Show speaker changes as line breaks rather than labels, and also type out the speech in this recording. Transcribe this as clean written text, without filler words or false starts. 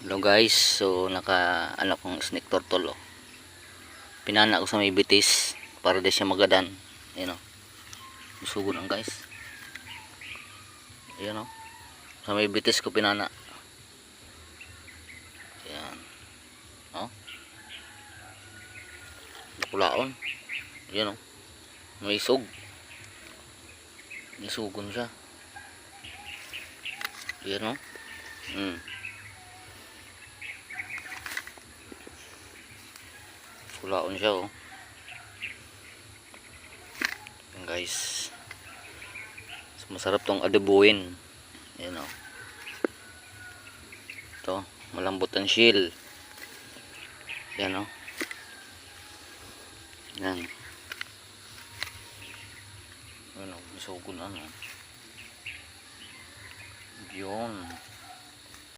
Hello guys, so naka kong snake turtle oh. Pinana ko sa may bitis para di siya magadan. Ayan oh. Susugo lang guys. Ayan oh. Sa may bitis ko pinana. Ayan. Oh. Nakulaon. Ayan oh. May isog. Isugon siya. Ayan oh. Kulaon siya oh. Ayan guys. So, masarap tong adebuin. Ayan oh. Ito, malambot ang shell. Ayan oh. Ayan. Ayan oh, misugon ano. Yun.